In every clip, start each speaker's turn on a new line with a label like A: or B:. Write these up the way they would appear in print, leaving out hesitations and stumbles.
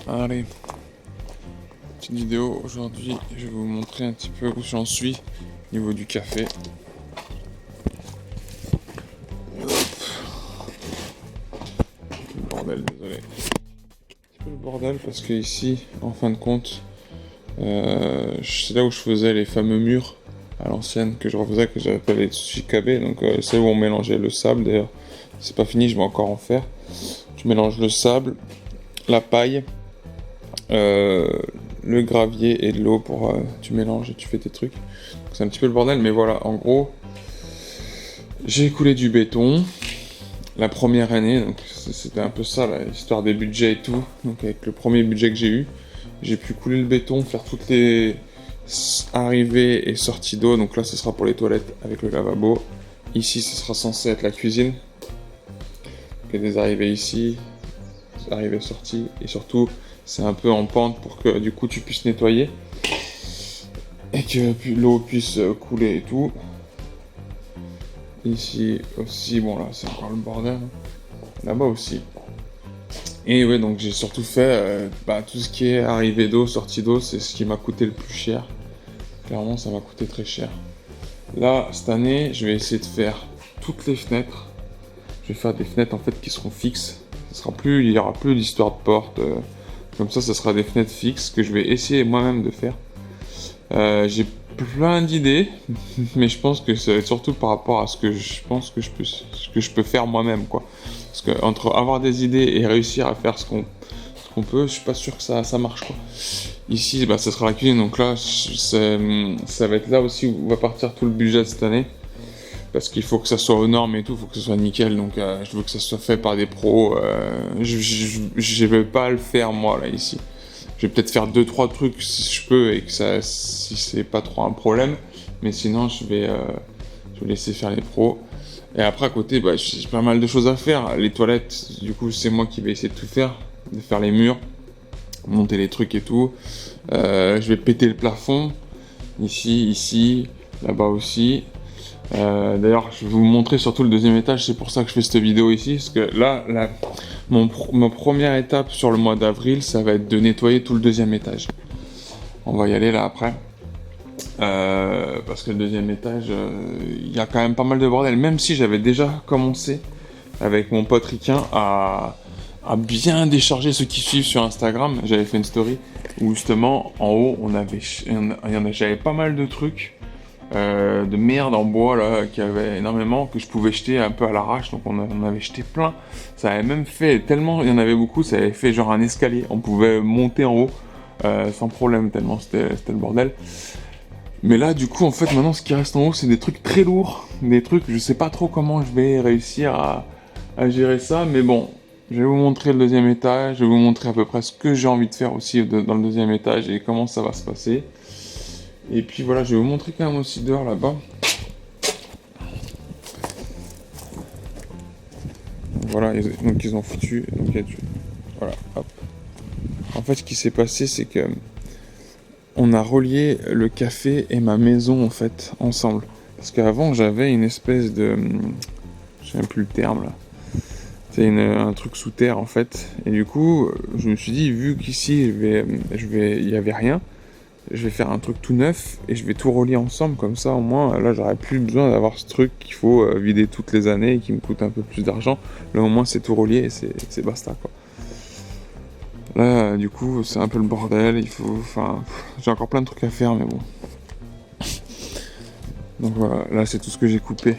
A: Allez, petite vidéo. Aujourd'hui, je vais vous montrer un petit peu où j'en suis au niveau du café. Hop. Le bordel, désolé. Un petit peu le bordel parce que ici, en fin de compte, c'est là où je faisais les fameux murs à l'ancienne que je refaisais, que j'appelle les tsushikabe. Donc c'est où on mélangeait le sable. D'ailleurs, c'est pas fini, je vais encore en faire. Tu mélanges le sable, la paille, le gravier et de l'eau pour tu mélanges et tu fais tes trucs. C'est un petit peu le bordel, mais voilà, en gros, j'ai coulé du béton la première année, donc c'était un peu ça, l'histoire des budgets et tout. Donc avec le premier budget que j'ai pu couler le béton, faire toutes les arrivées et sorties d'eau. Donc là, ce sera pour les toilettes avec le lavabo. Ici, ce sera censé être la cuisine. Donc il y a des arrivées ici, arrivées sorties, et surtout, c'est un peu en pente pour que du coup tu puisses nettoyer et que l'eau puisse couler et tout. Ici aussi, bon là c'est encore le bordel. Là-bas aussi. Et ouais, donc j'ai surtout fait tout ce qui est arrivée d'eau, sortie d'eau, c'est ce qui m'a coûté le plus cher. Clairement, ça m'a coûté très cher. Là, cette année, je vais essayer de faire toutes les fenêtres. Je vais faire des fenêtres en fait qui seront fixes. Il y aura plus d'histoire de porte. Comme ça sera des fenêtres fixes que je vais essayer moi-même de faire. J'ai plein d'idées, mais je pense que c'est surtout par rapport à ce que je pense que je peux faire moi-même, quoi. Parce que entre avoir des idées et réussir à faire ce qu'on peut, je suis pas sûr que ça marche, quoi. Ici, ça sera la cuisine, donc là, ça va être là aussi où va partir tout le budget de cette année. Parce qu'il faut que ça soit aux normes et tout, il faut que ce soit nickel, donc je veux que ça soit fait par des pros. Je vais pas le faire moi là ici. Je vais peut-être faire 2-3 trucs si je peux et que si c'est pas trop un problème, mais sinon je vais laisser faire les pros. Et après à côté, j'ai pas mal de choses à faire. Les toilettes, du coup c'est moi qui vais essayer de tout faire, de faire les murs, monter les trucs et tout. Je vais péter le plafond, ici, là-bas aussi. D'ailleurs, je vais vous montrer surtout le deuxième étage, c'est pour ça que je fais cette vidéo ici, parce que là ma première étape sur le mois d'avril, ça va être de nettoyer tout le deuxième étage. On va y aller là après, parce que le deuxième étage, il y a quand même pas mal de bordel, même si j'avais déjà commencé avec mon pote Riquin à bien décharger ceux qui suivent sur Instagram. J'avais fait une story où justement en haut j'avais pas mal de trucs. De merde en bois là, qu'il y avait énormément, que je pouvais jeter un peu à l'arrache, donc on avait jeté plein. Ça avait même fait, tellement il y en avait beaucoup, ça avait fait genre un escalier, on pouvait monter en haut sans problème, tellement c'était le bordel. Mais là du coup en fait maintenant ce qui reste en haut c'est des trucs très lourds, des trucs, je sais pas trop comment je vais réussir à gérer ça, mais bon, je vais vous montrer le deuxième étage, je vais vous montrer à peu près ce que j'ai envie de faire aussi dans le deuxième étage et comment ça va se passer. Et puis voilà, je vais vous montrer quand même aussi dehors là-bas. Voilà, donc ils ont foutu. Donc voilà, hop. En fait, ce qui s'est passé, c'est que on a relié le café et ma maison en fait ensemble. Parce qu'avant, j'avais une espèce de, je sais même plus le terme là. C'est un truc sous terre en fait. Et du coup, je me suis dit, vu qu'ici, il y avait rien. Je vais faire un truc tout neuf et je vais tout relier ensemble, comme ça au moins là j'aurai plus besoin d'avoir ce truc qu'il faut vider toutes les années et qui me coûte un peu plus d'argent. Là au moins c'est tout relié et c'est basta, quoi. Là du coup c'est un peu le bordel, j'ai encore plein de trucs à faire, mais bon. Donc voilà, là c'est tout ce que j'ai coupé.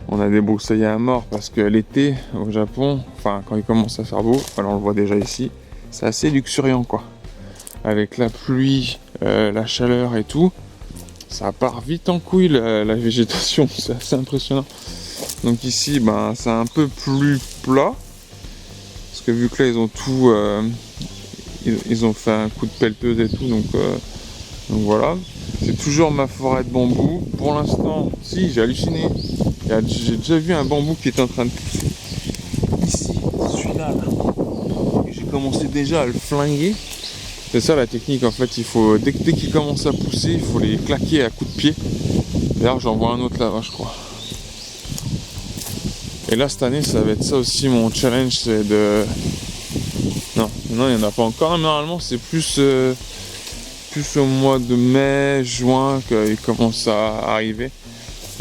A: On a débroussaillé à mort parce que l'été au Japon, quand il commence à faire beau, on le voit déjà ici, c'est assez luxuriant, quoi. Avec la pluie, la chaleur et tout, ça part vite en couille la végétation, c'est assez impressionnant. Donc ici, c'est un peu plus plat, parce que vu que là ils ont tout, ils ont fait un coup de pelleteuse et tout, donc voilà. C'est toujours ma forêt de bambou. Pour l'instant, si, j'ai halluciné. J'ai déjà vu un bambou qui est en train de pousser. Ici, celui-là, là. Et j'ai commencé déjà à le flinguer. C'est ça la technique en fait, il faut dès qu'ils commencent à pousser, il faut les claquer à coups de pied. D'ailleurs j'en vois un autre là-bas je crois. Et là cette année ça va être ça aussi mon challenge, c'est de... Non, Non, il n'y en a pas encore, mais normalement c'est plus au mois de mai, juin qu'ils commencent à arriver.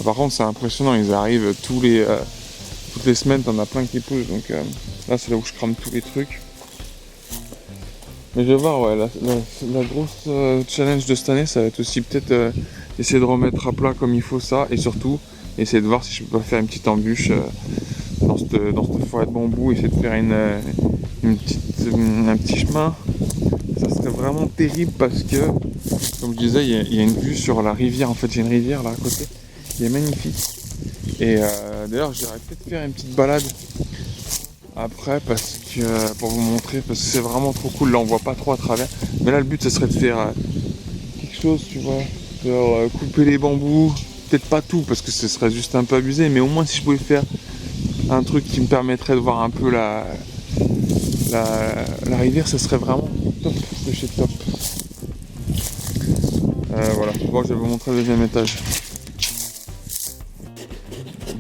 A: Par contre c'est impressionnant, ils arrivent toutes les semaines, t'en as plein qui poussent, donc là c'est là où je crame tous les trucs. Mais je vais voir, ouais, la grosse challenge de cette année, ça va être aussi peut-être essayer de remettre à plat comme il faut ça, et surtout essayer de voir si je peux pas faire une petite embûche dans cette forêt de bambou, essayer de faire un petit chemin. Ça serait vraiment terrible parce que, comme je disais, il y a une vue sur la rivière. En fait, j'ai une rivière là à côté qui est magnifique. Et d'ailleurs, j'irais peut-être faire une petite balade après pour vous montrer, parce que c'est vraiment trop cool. Là, on voit pas trop à travers. Mais là, le but, ce serait de faire quelque chose, tu vois, genre couper les bambous. Peut-être pas tout, parce que ce serait juste un peu abusé, mais au moins si je pouvais faire un truc qui me permettrait de voir un peu la rivière, ça serait vraiment top de chez top. Voilà, bon, je vais vous montrer le deuxième étage.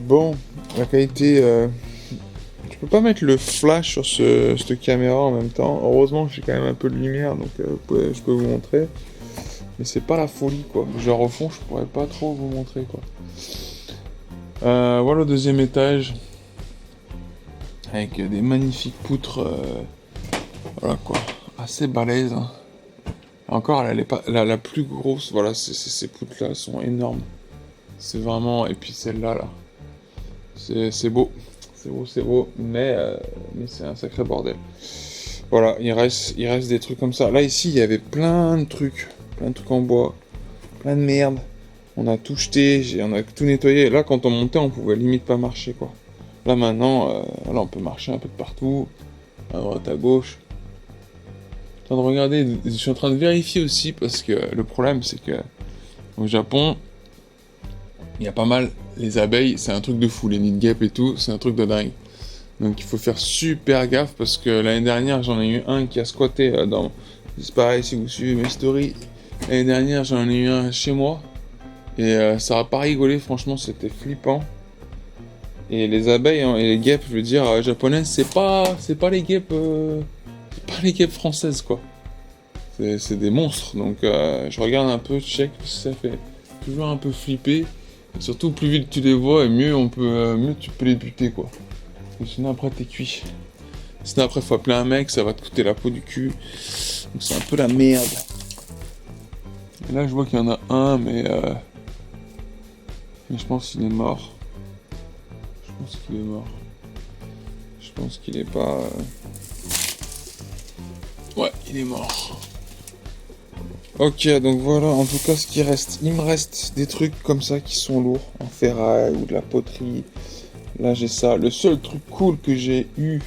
A: Bon, la qualité, je peux pas mettre le flash sur cette caméra en même temps. Heureusement, j'ai quand même un peu de lumière, donc je peux vous montrer. Mais c'est pas la folie, quoi. Genre au fond, je pourrais pas trop vous montrer, quoi. Voilà le deuxième étage. Avec des magnifiques poutres. Voilà, quoi. Assez balèze. Hein. Encore, elle est pas la plus grosse. Voilà, ces poutres-là sont énormes. C'est vraiment... Et puis celle-là, là. C'est beau. C'est beau. Mais c'est un sacré bordel. Voilà, il reste des trucs comme ça. Là, ici, il y avait plein de trucs. Plein de trucs en bois. Plein de merde. On a tout jeté. On a tout nettoyé. Là, quand on montait, on pouvait limite pas marcher, quoi. Là, maintenant, là, on peut marcher un peu de partout. À droite, à gauche. Je suis en train de vérifier aussi, parce que le problème, c'est que au Japon, il y a pas mal les abeilles, c'est un truc de fou, les nids de guêpes et tout, c'est un truc de dingue. Donc il faut faire super gaffe, parce que l'année dernière, j'en ai eu un qui a squatté dans... C'est pareil, si vous suivez mes stories, l'année dernière, j'en ai eu un chez moi, et ça a pas rigolé, franchement, c'était flippant. Et les abeilles et les guêpes, je veux dire, japonaises, c'est pas les guêpes... c'est pas les guêpes françaises, quoi. C'est des monstres, donc je regarde un peu, je check, ça fait toujours un peu flipper. Et surtout, plus vite tu les vois, et mieux tu peux les buter, quoi. Et sinon après t'es cuit. Sinon après faut appeler un mec, ça va te coûter la peau du cul. Donc c'est un peu la merde. Et là je vois qu'il y en a un, mais je pense qu'il est mort. Je pense qu'il est pas... Ouais, il est mort. Ok, donc voilà, en tout cas, ce qui reste. Il me reste des trucs comme ça qui sont lourds, en ferraille ou de la poterie. Là, j'ai ça. Le seul truc cool que j'ai eu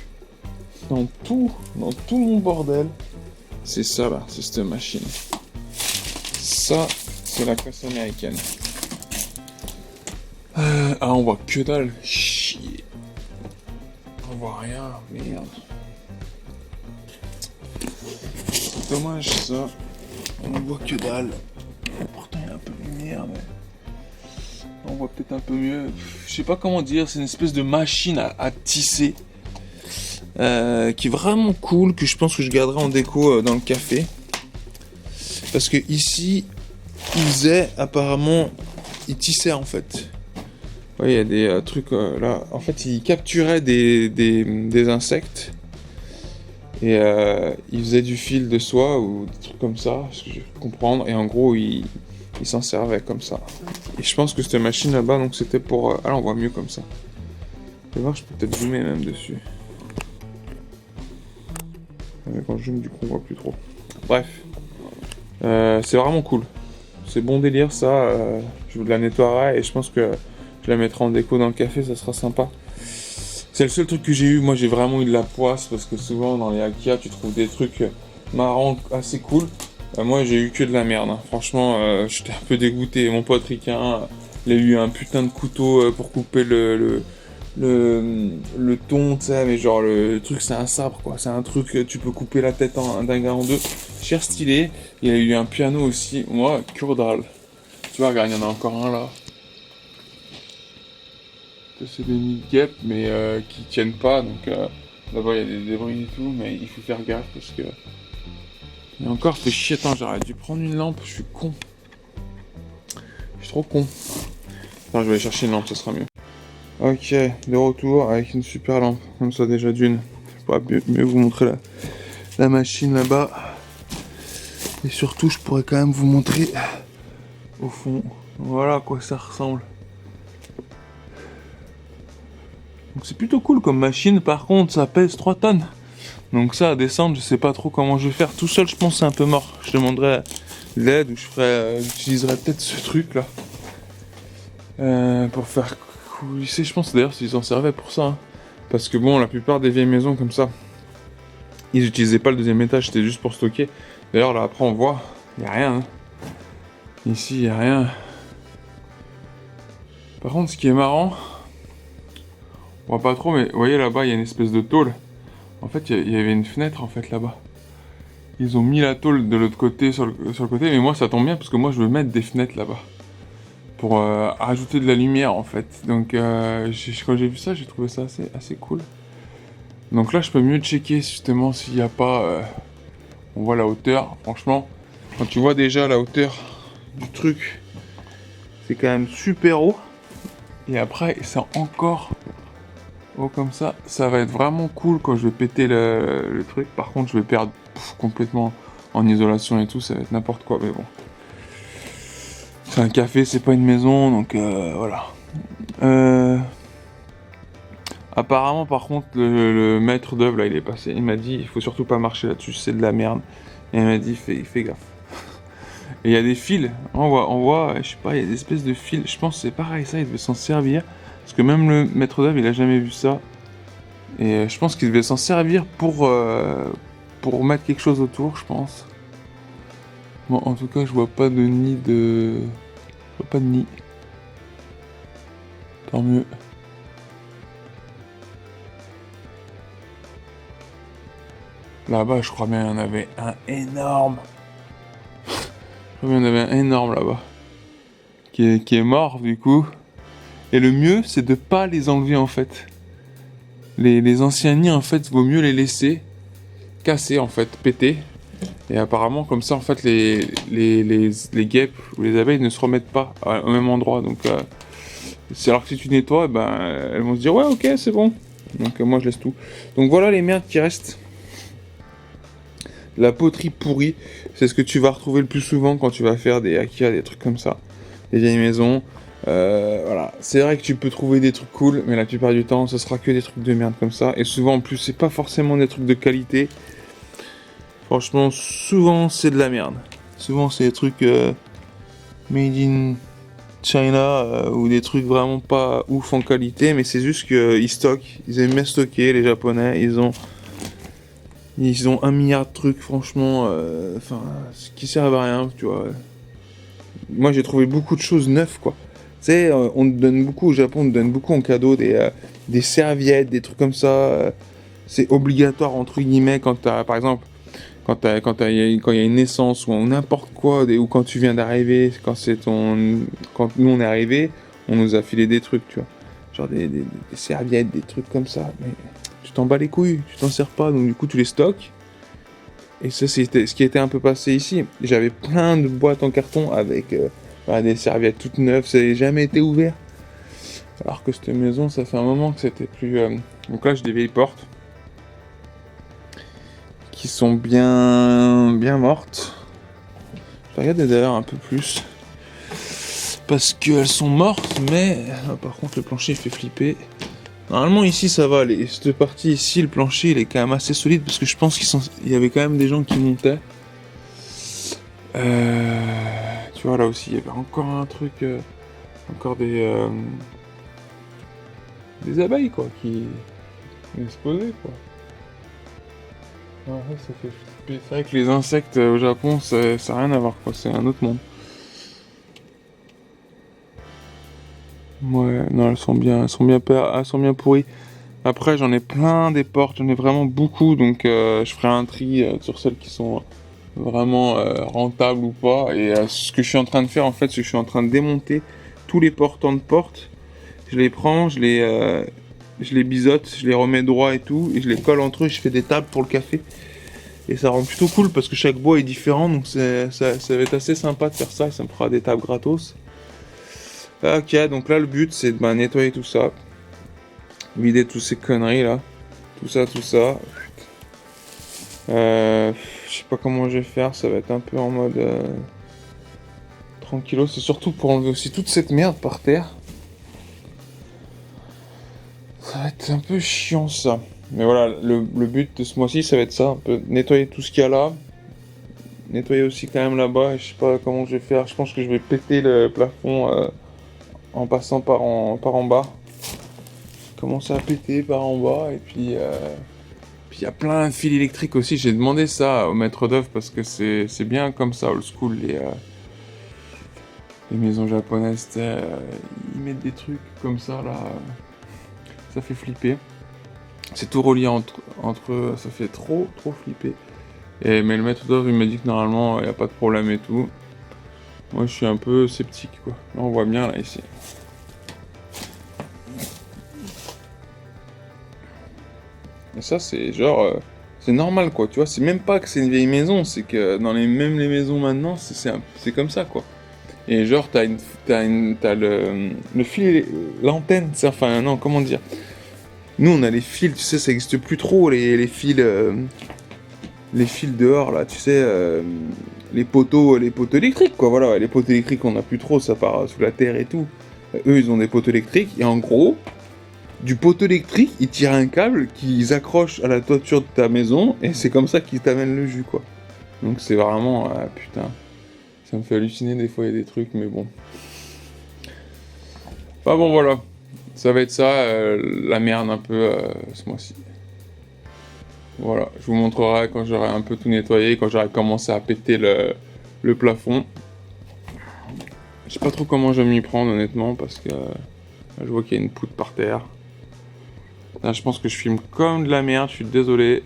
A: dans tout mon bordel, c'est ça, là. C'est cette machine. Ça, c'est la casse américaine. On voit que dalle. Chier. On voit rien. Merde. C'est dommage, ça. On voit que dalle. Pourtant, il y a un peu de lumière, mais... On voit peut-être un peu mieux. Je sais pas comment dire, c'est une espèce de machine à tisser. Qui est vraiment cool, que je pense que je garderai en déco dans le café. Parce que ici, il tissait en fait. Ouais, il y a des trucs là. En fait, il capturait des insectes. Et il faisait du fil de soie ou des trucs comme ça, ce que je peux comprendre. Et en gros, il s'en servait comme ça. Et je pense que cette machine là-bas, donc c'était pour... Ah là, on voit mieux comme ça. Je vais voir, je peux peut-être zoomer même dessus. Mais quand je zoome, du coup, on voit plus trop. Bref. C'est vraiment cool. C'est bon délire, ça. Je vous la nettoierai et je pense que je la mettrai en déco dans le café, ça sera sympa. C'est le seul truc que j'ai eu. Moi, j'ai vraiment eu de la poisse parce que souvent, dans les Ikea, tu trouves des trucs marrants assez cool. Moi, j'ai eu que de la merde. Hein. Franchement, j'étais un peu dégoûté. Mon pote ricain, il a eu un putain de couteau pour couper le thon, tu sais, mais genre le truc, c'est un sabre, quoi. C'est un truc, tu peux couper la tête d'un gars en deux. Cher stylé. Il a eu un piano aussi. Moi, que dalle. Tu vois, regarde, il y en a encore un là. C'est des nids de guêpes, mais qui tiennent pas, donc Là-bas, il y a des débris et tout, mais il faut faire gaffe parce que... Et encore, fait chier, attends, j'aurais dû prendre une lampe, je suis con. Je suis trop con. Attends, je vais aller chercher une lampe, ça sera mieux. Ok, de retour avec une super lampe, comme ça déjà d'une. Je pourrais mieux vous montrer la machine là-bas. Et surtout, je pourrais quand même vous montrer au fond. Voilà à quoi ça ressemble. Donc c'est plutôt cool comme machine, par contre ça pèse 3 tonnes. Donc ça à descendre, je sais pas trop comment je vais faire. Tout seul je pense c'est un peu mort. Je demanderai l'aide ou j'utiliserai peut-être ce truc là. Pour faire coulisser, je pense d'ailleurs s'ils en servaient pour ça. Hein. Parce que bon, la plupart des vieilles maisons comme ça, ils utilisaient pas le deuxième étage, c'était juste pour stocker. D'ailleurs là après on voit, il y a rien. Hein. Ici il y a rien. Par contre ce qui est marrant, on voit pas trop, mais vous voyez là-bas, il y a une espèce de tôle. En fait, il y avait une fenêtre en fait là-bas. Ils ont mis la tôle de l'autre côté sur le côté, mais moi ça tombe bien parce que moi je veux mettre des fenêtres là-bas pour rajouter de la lumière en fait. Donc quand j'ai vu ça, j'ai trouvé ça assez cool. Donc là, je peux mieux checker justement s'il n'y a pas. On voit la hauteur. Franchement, quand tu vois déjà la hauteur du truc, c'est quand même super haut. Et après, c'est encore. Oh, comme ça va être vraiment cool quand je vais péter le truc. Par contre, je vais perdre complètement en isolation et tout, ça va être n'importe quoi, mais bon. C'est un café, c'est pas une maison, donc voilà. Apparemment, par contre, le maître d'œuvre, là, il est passé. Il m'a dit, il faut surtout pas marcher là-dessus, c'est de la merde. Et il m'a dit, fais gaffe. Et il y a des fils, on voit, je sais pas, il y a des espèces de fils. Je pense que c'est pareil, ça, il devait s'en servir. Parce que même le maître d'œuvre, il a jamais vu ça. Et je pense qu'il devait s'en servir pour mettre quelque chose autour, je pense. Bon, en tout cas, je vois pas de nid de... Je vois pas de nid. Tant mieux. Là-bas, je crois bien qu'il y en avait un énorme. Je crois bien qu'il y en avait un énorme là-bas. Qui est mort, du coup. Et le mieux, c'est de pas les enlever, en fait. Les anciens nids, en fait, vaut mieux les laisser casser, en fait, péter. Et apparemment, comme ça, en fait, les guêpes ou les abeilles ne se remettent pas au même endroit. Donc, c'est alors que si tu nettoies, elles vont se dire, ouais, ok, c'est bon. Donc, moi, je laisse tout. Donc, voilà les merdes qui restent. La poterie pourrie, c'est ce que tu vas retrouver le plus souvent quand tu vas faire des Ikea, des trucs comme ça. Des vieilles maisons. Voilà, c'est vrai que tu peux trouver des trucs cool, mais la plupart du temps, ce sera que des trucs de merde comme ça. Et souvent, en plus, c'est pas forcément des trucs de qualité. Franchement, souvent, c'est de la merde. Souvent, c'est des trucs made in China ou des trucs vraiment pas ouf en qualité, mais c'est juste qu'ils stockent. Ils aiment bien stocker, les Japonais. Ils ont 1 milliard de trucs, franchement, qui servent à rien, tu vois. Moi, j'ai trouvé beaucoup de choses neuves, quoi. Tu sais, on te donne beaucoup au Japon, on te donne beaucoup en cadeau des serviettes, des trucs comme ça. C'est obligatoire, entre guillemets, quand t'as, par exemple, quand il y a une naissance ou n'importe quoi, ou quand tu viens d'arriver, quand nous on est arrivé, on nous a filé des trucs, tu vois. Genre des serviettes, des trucs comme ça. Mais tu t'en bats les couilles, tu t'en sers pas, donc du coup tu les stockes. Et ça, c'était ce qui était un peu passé ici. J'avais plein de boîtes en carton avec des serviettes toutes neuves, ça n'a jamais été ouvert. Alors que cette maison, ça fait un moment que c'était plus... Donc là, j'ai des vieilles portes qui sont bien mortes. Je vais regarder d'ailleurs un peu plus. Parce qu'elles sont mortes, mais... par contre, le plancher, il fait flipper. Normalement, ici, ça va. Cette partie ici, le plancher, il est quand même assez solide. Parce que je pense qu'il y avait quand même des gens qui montaient. Tu vois, là aussi, il y avait encore un truc... encore des abeilles, quoi, qui se posaient, quoi. Ouais, ça fait flipper. C'est vrai que les insectes au Japon, ça n'a rien à voir, quoi. C'est un autre monde. Ouais, non, elles sont bien pourries. Après, j'en ai plein des portes, j'en ai vraiment beaucoup, donc je ferai un tri sur celles qui sont vraiment rentables ou pas. Et ce que je suis en train de faire, en fait, c'est que je suis en train de démonter tous les portants de porte. Je les prends, je
B: je les biseaute, je les remets droit et tout, et je les colle entre eux, je fais des tables pour le café. Et ça rend plutôt cool parce que chaque bois est différent, donc ça va être assez sympa de faire ça, et ça me fera des tables gratos. Ok, donc là le but c'est de nettoyer tout ça, vider toutes ces conneries là, tout ça, tout ça. Je sais pas comment je vais faire, ça va être un peu en mode tranquillo, c'est surtout pour enlever aussi toute cette merde par terre. Ça va être un peu chiant ça. Mais voilà, le but de ce mois-ci ça va être ça, un peu nettoyer tout ce qu'il y a là. Nettoyer aussi quand même là-bas, je sais pas comment je vais faire, je pense que je vais péter le plafond en passant par en bas. Commencer à péter par en bas et puis il y a plein de fils électriques aussi. J'ai demandé ça au maître d'œuvre parce que c'est bien comme ça, old school, les maisons japonaises. Ils mettent des trucs comme ça là. Ça fait flipper. C'est tout relié entre eux, ça fait trop flipper. Mais le maître d'œuvre il m'a dit que normalement il n'y a pas de problème et tout. Moi je suis un peu sceptique quoi. Là on voit bien là ici. Et ça c'est genre c'est normal quoi, tu vois, c'est même pas que c'est une vieille maison, c'est que même les maisons maintenant, c'est comme ça quoi. Et genre t'as le fil, l'antenne, ça, enfin non, comment dire. Nous on a les fils, tu sais, ça existe plus trop les fils dehors là, tu sais, les poteaux électriques quoi, voilà, les poteaux électriques on a plus trop, ça part sous la terre et tout. Eux ils ont des poteaux électriques et en gros du poteau électrique, ils tirent un câble qu'ils accrochent à la toiture de ta maison et c'est comme ça qu'ils t'amènent le jus quoi. Donc c'est vraiment putain, ça me fait halluciner des fois il y a des trucs mais bon. Bah bon voilà, ça va être ça la merde un peu ce mois-ci. Voilà, je vous montrerai quand j'aurai un peu tout nettoyé, quand j'aurai commencé à péter le plafond. Je sais pas trop comment je vais m'y prendre honnêtement parce que je vois qu'il y a une poutre par terre. Là, je pense que je filme comme de la merde, je suis désolé.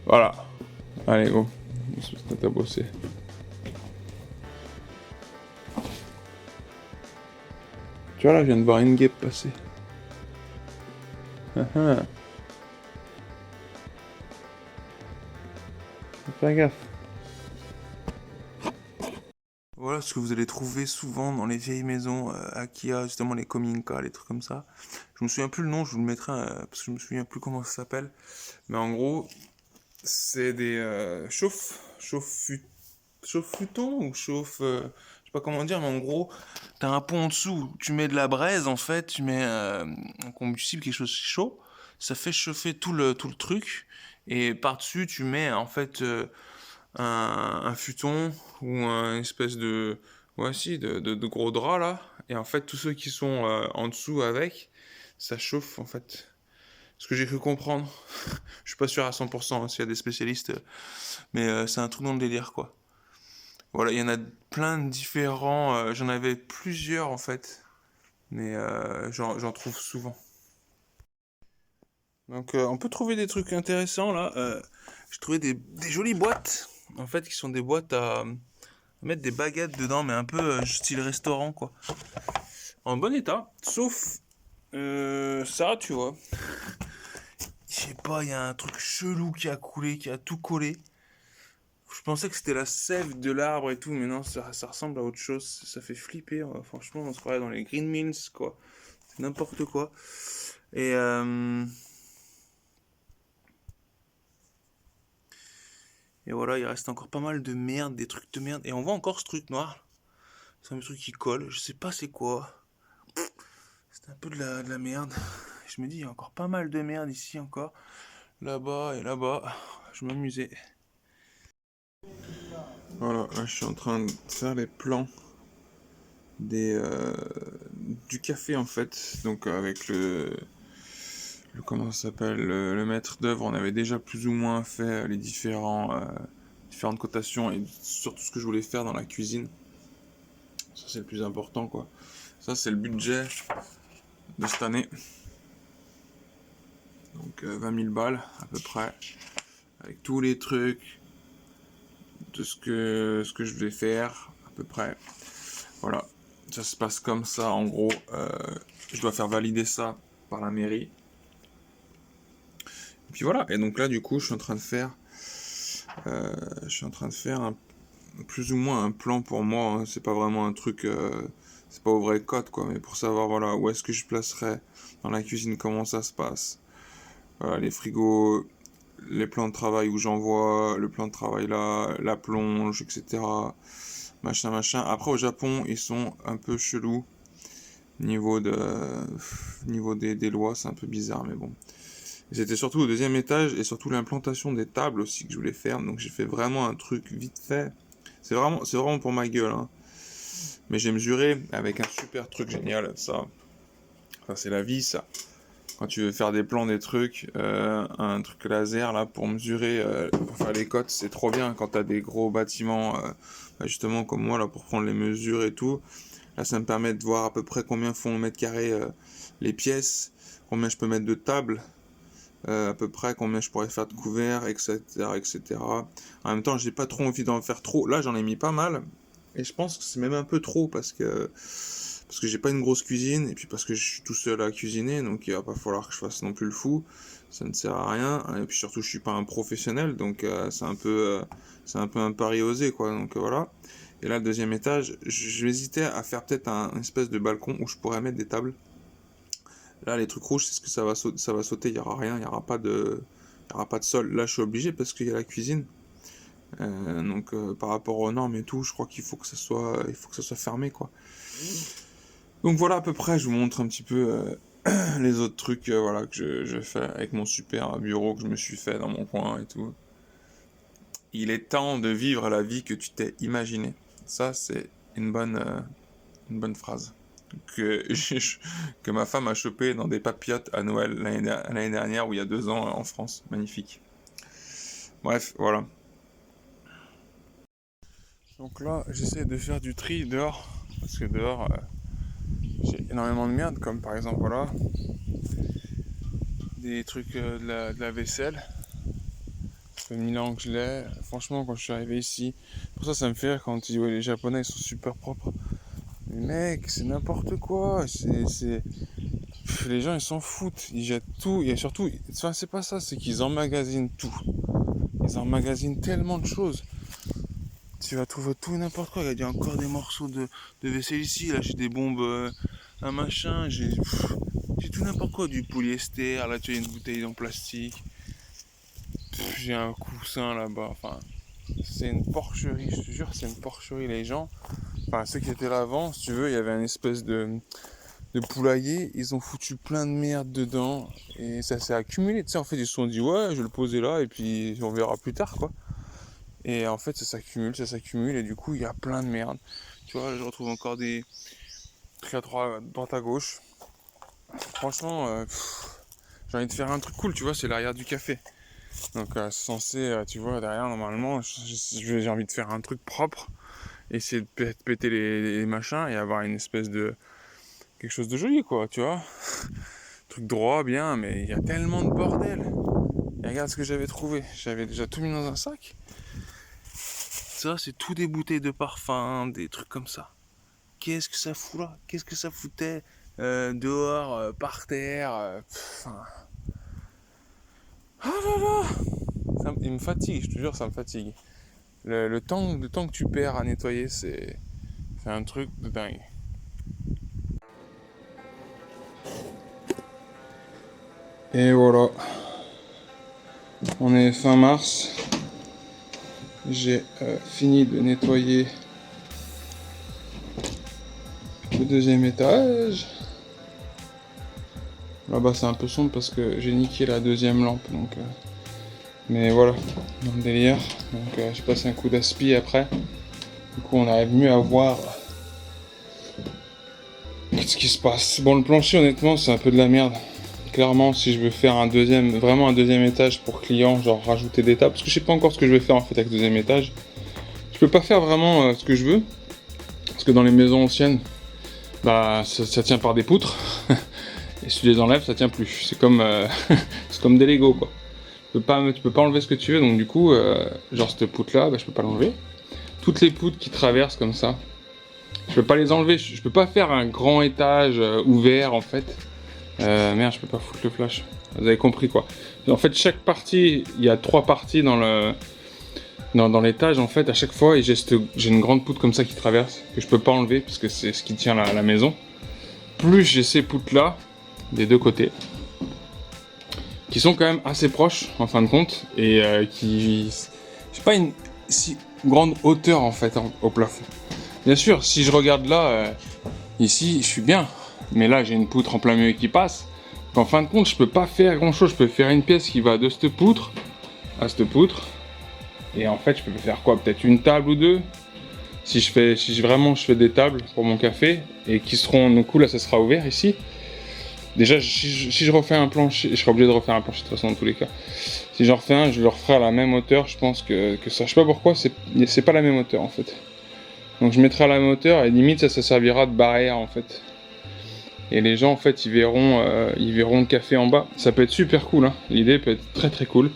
B: Voilà. Allez, go. On se met à bosser. Tu vois là, je viens de voir une guêpe passer. Fais gaffe. Voilà ce que vous allez trouver souvent dans les vieilles maisons Akia, justement les Kominka, les trucs comme ça. Je me souviens plus le nom, je vous le mettrai parce que je me souviens plus comment ça s'appelle. Mais en gros, c'est des chauffe-futons ou je sais pas comment dire, mais en gros, t'as un pot en dessous, tu mets de la braise en fait, tu mets un combustible, quelque chose de chaud, ça fait chauffer tout le truc, et par-dessus tu mets en fait un futon ou un espèce de, ouais, si, de gros drap là, et en fait tous ceux qui sont en dessous avec, ça chauffe en fait. Ce que j'ai cru comprendre. Je suis pas sûr à 100% s'il y a des spécialistes, mais c'est un truc dans le délire quoi. Voilà, il y en a plein de différents. J'en avais plusieurs en fait, mais j'en trouve souvent. Donc on peut trouver des trucs intéressants là. J'ai trouvé des jolies boîtes, en fait, qui sont des boîtes à mettre des baguettes dedans, mais un peu style restaurant quoi. En bon état, sauf ça, tu vois. Je sais pas, il y a un truc chelou qui a coulé, qui a tout collé. Je pensais que c'était la sève de l'arbre et tout, mais non, ça ressemble à autre chose. Ça fait flipper, franchement, on se croirait dans les Green Mills, quoi. C'est n'importe quoi. Et, et voilà, il reste encore pas mal de merde, des trucs de merde. Et on voit encore ce truc noir. C'est un truc qui colle, je sais pas c'est quoi. C'est un peu de la merde. Je me dis, il y a encore pas mal de merde ici encore. Là-bas et là-bas. Je m'amusais. Voilà, là je suis en train de faire les plans du café en fait. Donc avec comment ça s'appelle, le maître d'œuvre, on avait déjà plus ou moins fait les différentes cotations et surtout ce que je voulais faire dans la cuisine. Ça c'est le plus important quoi. Ça c'est le budget de cette année. Donc 20 000 balles à peu près. Avec tous les trucs de ce que je vais faire à peu près. Voilà. Ça se passe comme ça en gros. Je dois faire valider ça
A: par la mairie. Et puis voilà, et donc là du coup je suis en train de faire plus ou moins un plan pour moi, hein. C'est pas vraiment un truc, c'est pas au vrai code quoi, mais pour savoir voilà où est-ce que je placerai dans la cuisine, comment ça se passe. Voilà, les frigos, les plans de travail où j'envoie, le plan de travail là, la plonge, etc. Machin, machin. Après au Japon, ils sont un peu chelous. Niveau des lois, c'est un peu bizarre, mais bon. C'était surtout au deuxième étage et surtout l'implantation des tables aussi que je voulais faire. Donc j'ai fait vraiment un truc vite fait. C'est vraiment pour ma gueule, hein. Mais j'ai mesuré avec un super truc génial, ça. Ça c'est la vie, ça. Quand tu veux faire des plans, des trucs, un truc laser là pour mesurer, pour faire les cotes, c'est trop bien quand t'as des gros bâtiments, justement comme moi là pour prendre les mesures et tout. Là ça me permet de voir à peu près combien font au mètre carré les pièces, combien je peux mettre de tables, à peu près combien je pourrais faire de couverts, etc., etc. En même temps j'ai pas trop envie d'en faire trop. Là j'en ai mis pas mal et je pense que c'est même un peu trop parce que j'ai pas une grosse cuisine, et puis parce que je suis tout seul à cuisiner, donc il va pas falloir que je fasse non plus le fou, ça ne sert à rien, et puis surtout je suis pas un professionnel, donc c'est un peu un pari osé, quoi, donc voilà. Et là, le deuxième étage, je vais hésiter à faire peut-être une espèce de balcon où je pourrais mettre des tables. Là, les trucs rouges, c'est ce que ça va sauter, il y aura rien, il y aura pas de sol. Là, je suis obligé parce qu'il y a la cuisine. Donc par rapport aux normes et tout, je crois qu'il faut que ça soit fermé, quoi. Donc voilà à peu près, je vous montre un petit peu les autres trucs voilà, que je fais avec mon super bureau que je me suis fait dans mon coin et tout. Il est temps de vivre la vie que tu t'es imaginé. Ça, c'est une bonne phrase que ma femme a chopée dans des papillotes à Noël l'année dernière ou il y a 2 ans en France. Magnifique. Bref, voilà. Donc là, j'essaie de faire du tri dehors parce que dehors... j'ai énormément de merde, comme par exemple, voilà, des trucs de la vaisselle. Ça fait 1000 ans que je l'ai. Franchement, quand je suis arrivé ici, pour ça me fait rire quand tu dis ouais, les Japonais ils sont super propres. Mais mec, c'est n'importe quoi. Les gens ils s'en foutent, ils jettent tout. Et surtout, enfin, c'est pas ça, c'est qu'ils emmagasinent tout. Ils emmagasinent tellement de choses. Tu vas trouver tout et n'importe quoi. Il y a encore des morceaux de vaisselle ici. Là, j'ai des bombes, un machin. J'ai tout n'importe quoi. Du polyester. Là, tu as une bouteille en plastique. J'ai un coussin là-bas. Enfin, c'est une porcherie. Je te jure, c'est une porcherie. Les gens, enfin, ceux qui étaient là avant, si tu veux, il y avait une espèce de poulailler. Ils ont foutu plein de merde dedans. Et ça s'est accumulé. Tu sais, en fait, ils se sont dit, ouais, je vais le poser là. Et puis, on verra plus tard, quoi. Et en fait, ça s'accumule, et du coup, il y a plein de merde. Tu vois, là, je retrouve encore des trucs à droite à gauche. Franchement, j'ai envie de faire un truc cool, tu vois, c'est l'arrière du café. Donc, c'est censé, tu vois, derrière, normalement, j'ai envie de faire un truc propre, essayer de péter les machins et avoir une espèce de... quelque chose de joli, quoi, tu vois. Truc droit, bien, mais il y a tellement de bordel. Et regarde ce que j'avais trouvé. J'avais déjà tout mis dans un sac. Ça, c'est tout des bouteilles de parfum, des trucs comme ça. Qu'est-ce que ça fout là? Qu'est-ce que ça foutait dehors, par terre Ah là là, il me fatigue, je te jure, ça me fatigue. Le temps que tu perds à nettoyer, c'est un truc de dingue. Et voilà. On est fin mars. J'ai fini de nettoyer le deuxième étage. Là-bas c'est un peu sombre parce que j'ai niqué la deuxième lampe, donc mais voilà, dans le délire. Donc je passe un coup d'aspi après. Du coup on arrive mieux à voir ce qui se passe. Bon, le plancher honnêtement c'est un peu de la merde. Clairement, si je veux faire vraiment un deuxième étage pour clients, genre rajouter des tables, parce que je sais pas encore ce que je vais faire en fait avec le deuxième étage. Je peux pas faire vraiment ce que je veux, parce que dans les maisons anciennes, bah ça tient par des poutres, et si tu les enlèves, ça tient plus. C'est comme c'est comme des Lego, quoi. Tu peux pas enlever ce que tu veux, donc du coup, genre cette poutre là, bah, je peux pas l'enlever. Toutes les poutres qui traversent comme ça, je peux pas les enlever. Je peux pas faire un grand étage ouvert en fait. Merde, je peux pas foutre le flash. Vous avez compris quoi. En fait, chaque partie, il y a 3 parties dans l'étage. En fait, à chaque fois, et j'ai une grande poutre comme ça qui traverse, que je peux pas enlever, parce que c'est ce qui tient la maison. Plus j'ai ces poutres là, des deux côtés, qui sont quand même assez proches, en fin de compte, et qui... j'ai pas une si grande hauteur, en fait, au plafond. Bien sûr, si je regarde là, ici, je suis bien. Mais là, j'ai une poutre en plein milieu qui passe. En fin de compte, je peux pas faire grand chose. Je peux faire une pièce qui va de cette poutre à cette poutre. Et en fait, je peux faire quoi? Peut-être une table ou deux. Si vraiment je fais des tables pour mon café et qui seront, du coup là, ça sera ouvert ici. Déjà, si je refais un plancher, je serai obligé de refaire un plancher de toute façon dans tous les cas. Si j'en refais un, je le referai à la même hauteur. Je pense que ça, je sais pas pourquoi, c'est pas la même hauteur en fait. Donc je mettrai à la même hauteur et limite ça servira de barrière en fait. Et les gens en fait ils verront le café en bas. Ça peut être super cool, hein. L'idée peut être très très cool.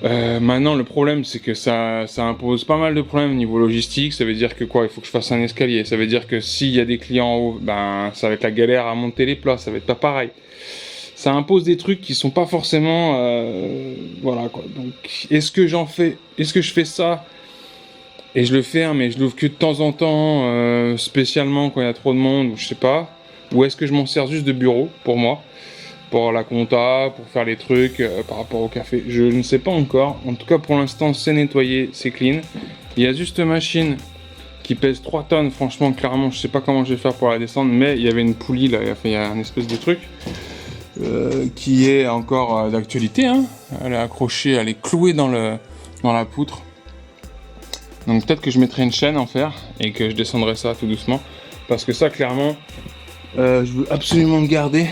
A: Maintenant le problème c'est que ça impose pas mal de problèmes au niveau logistique. Ça veut dire que quoi, il faut que je fasse un escalier. Ça veut dire que s'il y a des clients en haut, ben ça va être la galère à monter les plats, ça va être pas pareil. Ça impose des trucs qui sont pas forcément voilà quoi. Donc est-ce que je fais ça et je le fais, hein, mais je l'ouvre que de temps en temps, spécialement quand il y a trop de monde, ou je sais pas. Ou est-ce que je m'en sers juste de bureau pour moi, pour la compta, pour faire les trucs par rapport au café. Je ne sais pas encore. En tout cas, pour l'instant, c'est nettoyé, c'est clean. Il y a juste une machine qui pèse 3 tonnes. Franchement, clairement, je sais pas comment je vais faire pour la descendre, mais il y avait une poulie là, il y a un espèce de truc qui est encore d'actualité. Hein. Elle est accrochée, elle est clouée dans la poutre. Donc peut-être que je mettrai une chaîne en fer et que je descendrai ça tout doucement. Parce que ça, clairement, je veux absolument le garder.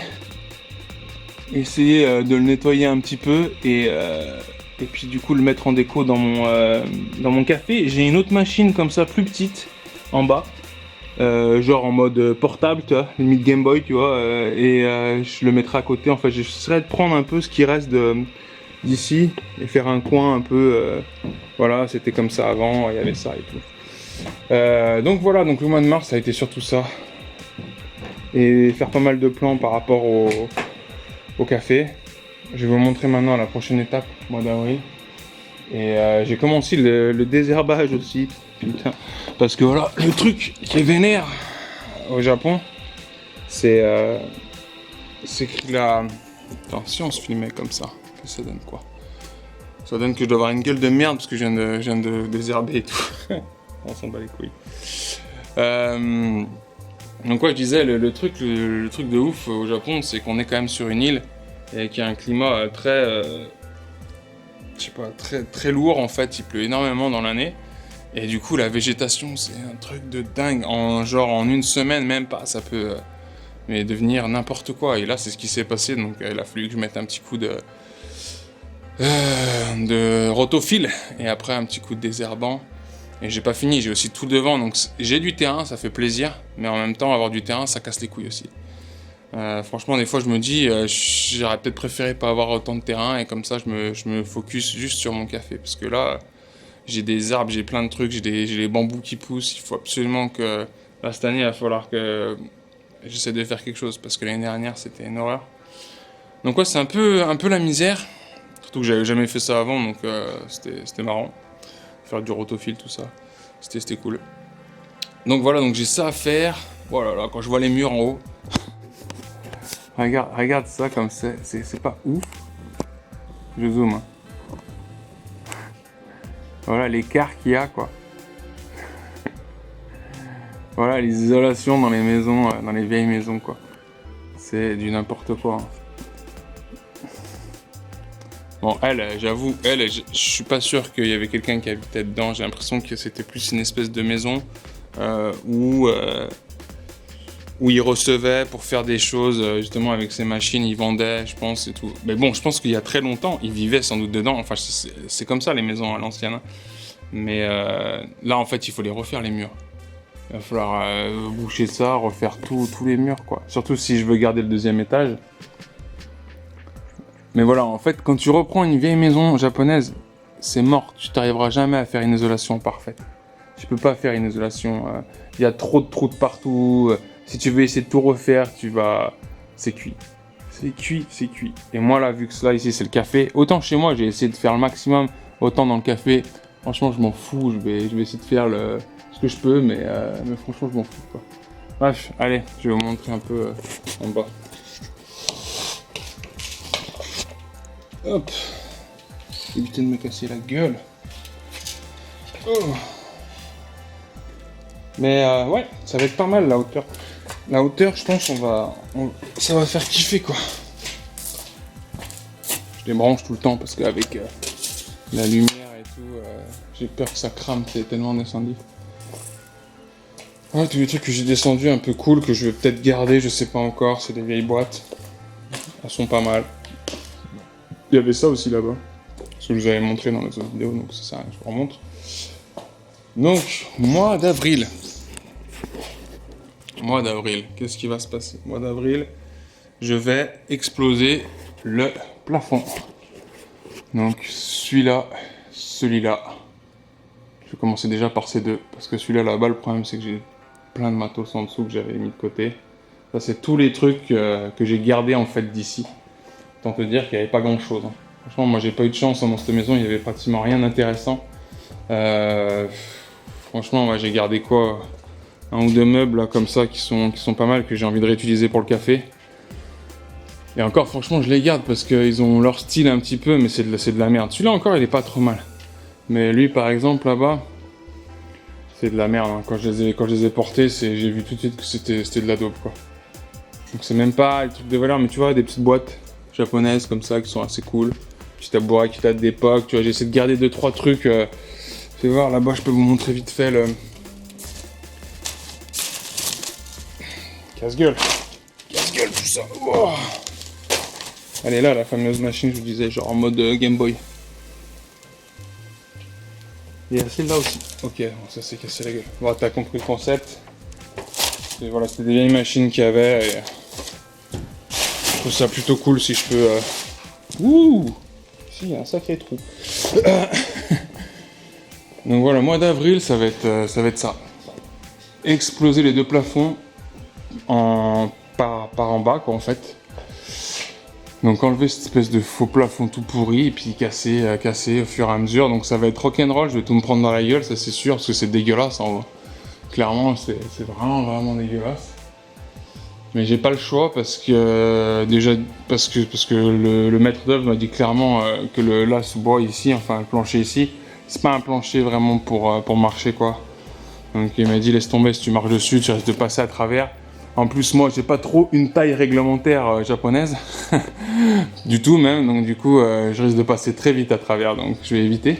A: Essayer de le nettoyer un petit peu et puis du coup le mettre en déco dans mon café. J'ai une autre machine comme ça, plus petite, en bas. Genre en mode portable, tu vois, limite Game Boy, tu vois. Je le mettrai à côté. En fait, j'essaierai de prendre un peu ce qui reste d'ici et faire un coin un peu... voilà, c'était comme ça avant, il y avait ça et tout. Donc voilà, donc le mois de mars ça a été surtout ça. Et faire pas mal de plans par rapport au café. Je vais vous montrer maintenant la prochaine étape, mois d'avril. Et j'ai commencé le désherbage aussi. Putain. Parce que voilà, le truc qui est vénère au Japon, c'est qu'il a... Attends, si on se filmait comme ça, ça donne quoi? Ça donne que je dois avoir une gueule de merde parce que je viens de désherber et tout. On s'en bat les couilles. Donc ouais, je disais, le truc de ouf au Japon, c'est qu'on est quand même sur une île et qu'il y a un climat très, je sais pas, très lourd en fait. Il pleut énormément dans l'année et du coup la végétation c'est un truc de dingue. En une semaine même pas, ça peut mais devenir n'importe quoi. Et là c'est ce qui s'est passé. Donc il a fallu que je mette un petit coup de rotofil et après un petit coup de désherbant. Et j'ai pas fini, j'ai aussi tout devant, donc j'ai du terrain, ça fait plaisir, mais en même temps avoir du terrain ça casse les couilles aussi. Franchement des fois je me dis j'aurais peut-être préféré pas avoir autant de terrain et comme ça je me focus juste sur mon café parce que là j'ai des arbres, j'ai plein de trucs, j'ai les bambous qui poussent, il faut absolument que là cette année il va falloir que j'essaie de faire quelque chose parce que l'année dernière c'était une horreur. Donc ouais c'est un peu la misère, surtout que j'avais jamais fait ça avant donc c'était marrant. Faire du rotofil, tout ça. C'était cool. Donc voilà, donc j'ai ça à faire. Voilà, là, quand je vois les murs en haut. regarde ça comme c'est pas ouf. Je zoome. Hein. Voilà l'écart qu'il y a, quoi. Voilà les isolations dans les maisons, dans les vieilles maisons, quoi. C'est du n'importe quoi. Hein. Bon, j'avoue, je suis pas sûr qu'il y avait quelqu'un qui habitait dedans. J'ai l'impression que c'était plus une espèce de maison où il recevait pour faire des choses, justement avec ses machines, il vendait, je pense, et tout. Mais bon, je pense qu'il y a très longtemps, il vivait sans doute dedans. Enfin, c'est comme ça les maisons à l'ancienne. Hein. Mais là, en fait, il faut les refaire les murs. Il va falloir boucher ça, refaire tous les murs, quoi. Surtout si je veux garder le deuxième étage. Mais voilà, en fait, quand tu reprends une vieille maison japonaise, c'est mort. Tu n'arriveras jamais à faire une isolation parfaite. Tu peux pas faire une isolation. Il y a trop de trous de partout. Si tu veux essayer de tout refaire, tu vas c'est cuit. C'est cuit, c'est cuit. Et moi là, vu que cela ici c'est le café, autant chez moi j'ai essayé de faire le maximum, autant dans le café, franchement je m'en fous, je vais essayer de faire ce que je peux, mais franchement je m'en fous quoi. Bref, allez, je vais vous montrer un peu en bas. Hop, éviter de me casser la gueule. Oh. Mais ouais, ça va être pas mal la hauteur. La hauteur, je pense, ça va faire kiffer quoi. Je les branche tout le temps parce qu'avec la lumière et tout, j'ai peur que ça crame, c'est tellement descendu. Ouais, tous les trucs que j'ai descendus un peu cool, que je vais peut-être garder, je sais pas encore, c'est des vieilles boîtes. Elles sont pas mal. Il y avait ça aussi là-bas, ce que je vous avais montré dans les autres vidéos, donc c'est ça, je vous remontre. Donc, mois d'avril. Mois d'avril, qu'est-ce qui va se passer? Mois d'avril, je vais exploser le plafond. Donc celui-là, celui-là. Je vais commencer déjà par ces deux, parce que celui-là là-bas, le problème c'est que j'ai plein de matos en dessous que j'avais mis de côté. Ça c'est tous les trucs que j'ai gardés en fait d'ici. Autant te dire qu'il n'y avait pas grand-chose. Hein. Franchement, moi j'ai pas eu de chance dans cette maison, il n'y avait pratiquement rien d'intéressant. Franchement, ouais, j'ai gardé quoi? Un ou deux meubles là, comme ça qui sont pas mal, que j'ai envie de réutiliser pour le café. Et encore, franchement, je les garde parce qu'ils ont leur style un petit peu, mais c'est de la merde. Celui-là encore, il est pas trop mal. Mais lui, par exemple, là-bas, c'est de la merde. Hein. Quand je les ai portés, j'ai vu tout de suite que c'était de la dope, quoi. Donc c'est même pas des trucs de valeur, mais tu vois, des petites boîtes japonaises comme ça qui sont assez cool. Petit tabouret qui date d'époque. Tu vois, j'essaie de garder 2-3 trucs. Fais voir, là-bas, je peux vous montrer vite fait le casse-gueule. Casse-gueule, tout ça. Oh. Elle est là, la fameuse machine, je vous disais, genre en mode Game Boy. Et celle-là aussi. Ok, bon, ça s'est cassé la gueule. Bon, t'as compris le concept. Et voilà, c'était des vieilles machines qu'il y avait. Et je trouve ça plutôt cool si je peux. Ouh! Si, il y a un sacré trou. Donc voilà, mois d'avril, ça va être ça. Exploser les deux plafonds par en bas, quoi, en fait. Donc enlever cette espèce de faux plafond tout pourri et puis casser au fur et à mesure. Donc ça va être rock'n'roll, je vais tout me prendre dans la gueule, ça c'est sûr, parce que c'est dégueulasse en vrai. Clairement, c'est vraiment dégueulasse. Mais j'ai pas le choix parce que le maître d'œuvre m'a dit clairement que ce bois ici, enfin le plancher ici, c'est pas un plancher vraiment pour marcher quoi. Donc il m'a dit laisse tomber, si tu marches dessus, tu risques de passer à travers. En plus, moi, j'ai pas trop une taille réglementaire japonaise, du tout même, donc du coup, je risque de passer très vite à travers, donc je vais éviter.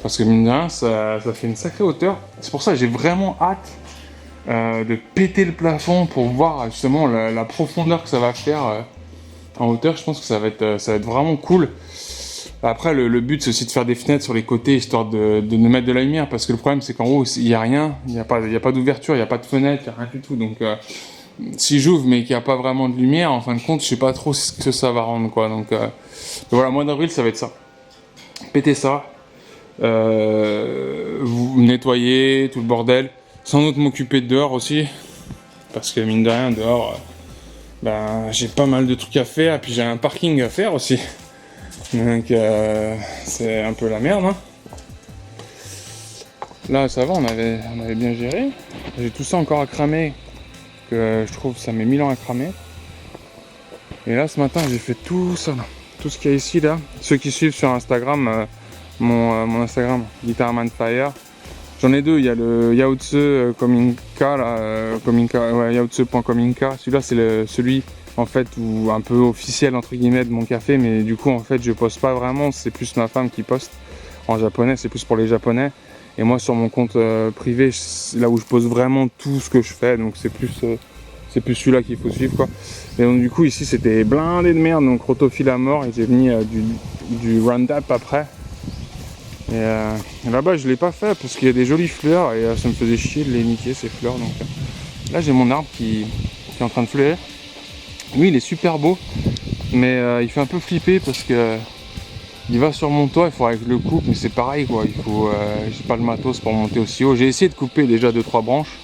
A: Parce que mine de rien, ça fait une sacrée hauteur. C'est pour ça que j'ai vraiment hâte de péter le plafond pour voir justement la profondeur que ça va faire en hauteur. Je pense que ça va être vraiment cool. Après, le but, c'est aussi de faire des fenêtres sur les côtés, histoire de mettre de la lumière, parce que le problème, c'est qu'en haut, il n'y a rien, il n'y a pas d'ouverture, il n'y a pas de fenêtre, il n'y a rien du tout. Donc, si j'ouvre, mais qu'il n'y a pas vraiment de lumière, en fin de compte, je sais pas trop ce que ça va rendre, quoi. Donc voilà, mois d'avril, ça va être ça. Péter ça, vous nettoyer tout le bordel, sans doute m'occuper de dehors aussi, parce que mine de rien, dehors, j'ai pas mal de trucs à faire, et puis j'ai un parking à faire aussi. Donc c'est un peu la merde, hein. Là ça va, on avait bien géré. J'ai tout ça encore à cramer, que je trouve ça met 1000 ans à cramer. Et là ce matin j'ai fait tout ça là. Tout ce qu'il y a ici là. Ceux qui suivent sur Instagram, mon Instagram, Guitarman Fire. J'en ai deux, il y a le Yaotse Kominka là, yaotse.kominka. Celui-là c'est celui en fait ou un peu officiel entre guillemets de mon café, mais du coup en fait je poste pas vraiment, c'est plus ma femme qui poste en japonais, c'est plus pour les japonais, et moi sur mon compte privé, là où je pose vraiment tout ce que je fais, donc c'est plus celui-là qu'il faut suivre quoi. Et donc du coup ici c'était blindé de merde, donc rotophile à mort, et j'ai mis du Roundup après, et là-bas je l'ai pas fait parce qu'il y a des jolies fleurs et ça me faisait chier de les niquer ces fleurs. Donc là j'ai mon arbre qui est en train de fleurir. Lui il est super beau, mais il fait un peu flipper parce que il va sur mon toit, il faudrait que je le coupe, mais c'est pareil quoi, j'ai pas le matos pour monter aussi haut. J'ai essayé de couper déjà 2-3 branches,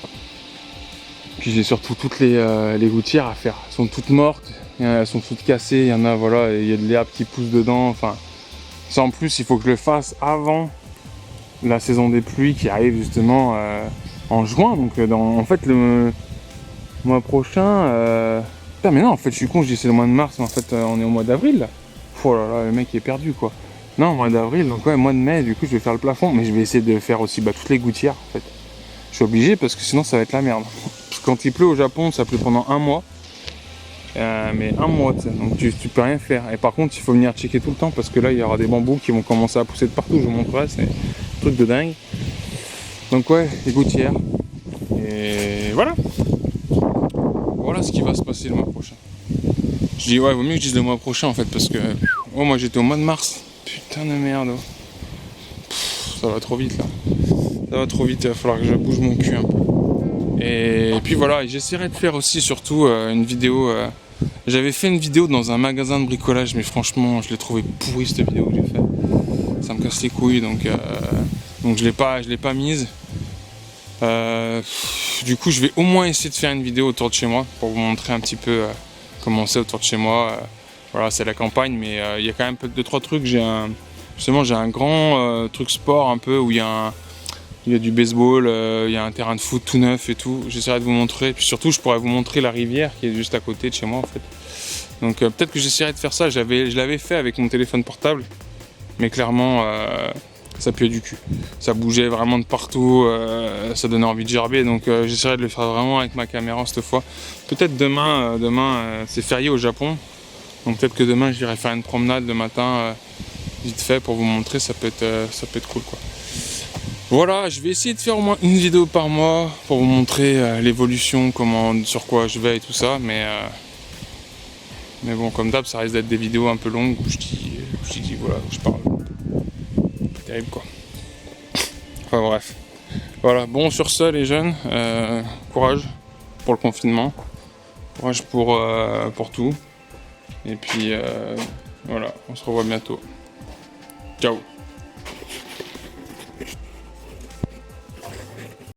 A: puis j'ai surtout toutes les gouttières à faire. Elles sont toutes mortes, elles sont toutes cassées, il y en a, voilà, il y a de l'herbe qui pousse dedans. Enfin, ça en plus, il faut que je le fasse avant la saison des pluies qui arrive justement en juin. Donc en fait le mois prochain... Putain mais non, en fait je suis con, je dis c'est le mois de mars, mais en fait on est au mois d'avril là. Oh là là, le mec est perdu quoi. Non, mois d'avril, donc ouais, mois de mai, du coup je vais faire le plafond, mais je vais essayer de faire aussi toutes les gouttières en fait. Je suis obligé parce que sinon ça va être la merde. Parce que quand il pleut au Japon, ça pleut pendant un mois. Mais un mois, tu sais, donc tu peux rien faire. Et par contre, il faut venir checker tout le temps parce que là, il y aura des bambous qui vont commencer à pousser de partout. Je vous montrerai, c'est un truc de dingue. Donc ouais, les gouttières. Et voilà. Voilà ce qui va se passer le mois prochain. Je dis ouais, il vaut mieux que je dise le mois prochain en fait parce que oh, moi j'étais au mois de mars. Putain de merde. Ça va trop vite là. Ça va trop vite, il va falloir que je bouge mon cul un peu. Et puis voilà, j'essaierai de faire aussi surtout une vidéo. J'avais fait une vidéo dans un magasin de bricolage, mais franchement, je l'ai trouvé pourri cette vidéo que j'ai fait. Ça me casse les couilles, donc je l'ai pas mise. Du coup, je vais au moins essayer de faire une vidéo autour de chez moi pour vous montrer un petit peu comment c'est autour de chez moi. Voilà, c'est la campagne, mais il y a quand même 2-3 trucs. J'ai un grand truc sport un peu où il y a du baseball, il y a un terrain de foot tout neuf et tout. J'essaierai de vous montrer. Puis surtout, je pourrais vous montrer la rivière qui est juste à côté de chez moi en fait. Donc peut-être que j'essaierai de faire ça. Je l'avais fait avec mon téléphone portable, mais clairement ça puait du cul. Ça bougeait vraiment de partout, ça donnait envie de gerber. Donc j'essaierai de le faire vraiment avec ma caméra cette fois. Peut-être demain c'est férié au Japon. Donc peut-être que demain j'irai faire une promenade le matin vite fait pour vous montrer. Ça peut être cool quoi. Voilà, je vais essayer de faire au moins une vidéo par mois pour vous montrer l'évolution, sur quoi je vais et tout ça, mais bon, comme d'hab, ça risque d'être des vidéos un peu longues où je dis voilà, où je parle. Terrible quoi. Enfin bref. Voilà, bon sur ce les jeunes, courage pour le confinement, courage pour tout. Et puis voilà, on se revoit bientôt. Ciao.